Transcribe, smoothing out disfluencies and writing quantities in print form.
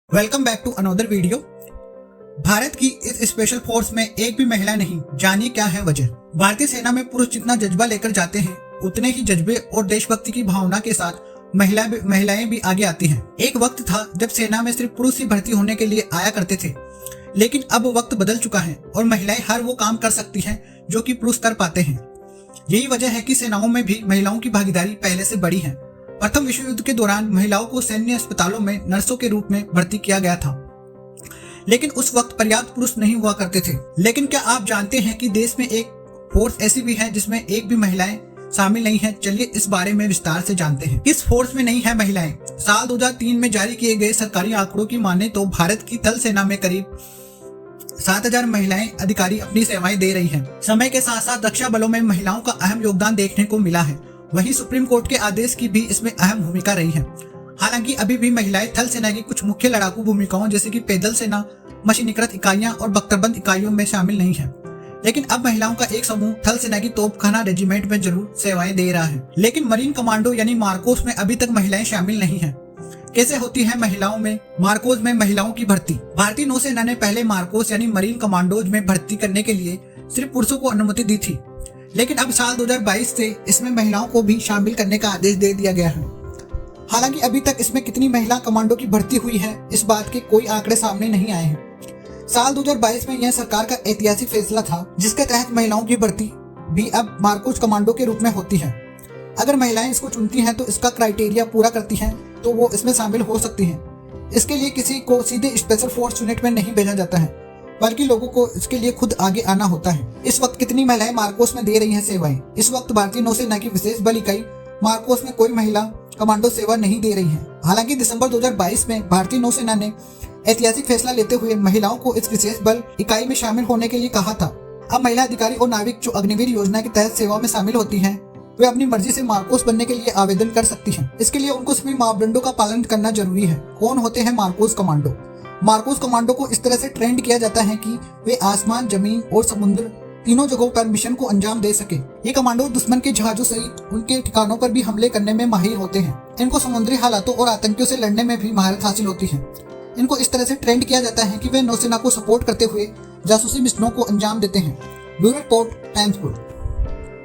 Welcome back to another video. Bharat की इस special force में एक भी महिला नहीं, जानिए क्या है वजह। भारतीय सेना में पुरुष जितना जज्बा लेकर जाते हैं, उतने ही जज्बे और देशभक्ति की भावना के साथ महिलाएं भी आगे आती हैं। एक वक्त था जब सेना में सिर्फ पुरुष ही भर्ती होने के लिए आया करते थे, लेकिन अब वक्त बदल चुका है और महिलाएं हर वो काम कर सकती हैं जो कि पुरुष कर पाते हैं। यही वजह है कि सेनाओं में भी महिलाओं की भागीदारी पहले से बढ़ी है। प्रथम विश्व युद्ध के दौरान महिलाओं को सैन्य अस्पतालों में नर्सों के रूप में भर्ती किया गया था, लेकिन उस वक्त पर्याप्त पुरुष नहीं हुआ करते थे। लेकिन क्या आप जानते हैं कि देश में एक फोर्स ऐसी भी है जिसमें एक भी महिलाएं शामिल नहीं है? चलिए इस बारे में विस्तार से जानते हैं। इस फोर्स में नहीं है महिलाएं। साल 2003 में जारी किए गए सरकारी आंकड़ों की माने तो भारत की थल सेना में करीब 7000 महिलाएं अधिकारी अपनी सेवाएं दे रही हैं। समय के साथ साथ रक्षा बलों में महिलाओं का अहम योगदान देखने को मिला है। वहीं सुप्रीम कोर्ट के आदेश की भी इसमें अहम भूमिका रही है। हालांकि अभी भी महिलाएं थल सेना की कुछ मुख्य लड़ाकू भूमिकाओं जैसे कि पैदल सेना, मशीनीकृत इकाइयां और बख्तरबंद इकाइयों में शामिल नहीं है। लेकिन अब महिलाओं का एक समूह थल सेना की तोपखाना रेजिमेंट में जरूर सेवाएं दे रहा है। लेकिन मरीन कमांडो यानी मार्कोस में अभी तक महिलाएं शामिल नहीं है। कैसे होती है महिलाओं में मार्कोस में महिलाओं की भर्ती? भारतीय नौसेना ने पहले मार्कोस यानी मरीन कमांडोज में भर्ती करने के लिए सिर्फ पुरुषों को अनुमति दी थी, लेकिन अब साल 2022 से इसमें महिलाओं को भी शामिल करने का आदेश दे दिया गया है। हालांकि अभी तक इसमें कितनी महिला कमांडो की भर्ती हुई है, इस बात के कोई आंकड़े सामने नहीं आए हैं। साल 2022 में यह सरकार का ऐतिहासिक फैसला था, जिसके तहत महिलाओं की भर्ती भी अब मार्कोस कमांडो के रूप में होती है। अगर महिलाएं इसको चुनती हैं तो इसका क्राइटेरिया पूरा करती हैं तो वो इसमें शामिल हो सकती हैं। इसके लिए किसी को सीधे स्पेशल फोर्स यूनिट में नहीं भेजा जाता है, बल्कि लोगों को इसके लिए खुद आगे आना होता है। इस वक्त कितनी महिलाएं मार्कोस में दे रही हैं सेवाएं? इस वक्त भारतीय नौसेना की विशेष बल इकाई मार्कोस में कोई महिला कमांडो सेवा नहीं दे रही है। हालांकि दिसंबर 2022 में भारतीय नौसेना ने ऐतिहासिक फैसला लेते हुए महिलाओं को इस विशेष बल इकाई में शामिल होने के लिए कहा था। अब महिला अधिकारी और नाविक जो अग्निवीर योजना के तहत सेवा में शामिल होती हैं, वे अपनी मर्जी से मार्कोस बनने के लिए आवेदन कर सकती हैं। इसके लिए उनको सभी मापदंडों का पालन करना जरूरी है। कौन होते हैं मार्कोस कमांडो? मार्कोस कमांडो को इस तरह से ट्रेंड किया जाता है कि वे आसमान, जमीन और समुद्र तीनों जगहों पर मिशन को अंजाम दे सके। ये कमांडो दुश्मन के जहाजों सहित उनके ठिकानों पर भी हमले करने में माहिर होते हैं। इनको समुद्री हालातों और आतंकियों से लड़ने में भी महारत हासिल होती है। इनको इस तरह से ट्रेंड किया जाता है कि वे नौसेना को सपोर्ट करते हुए जासूसी मिशनों को अंजाम देते हैं। Bureau report, times.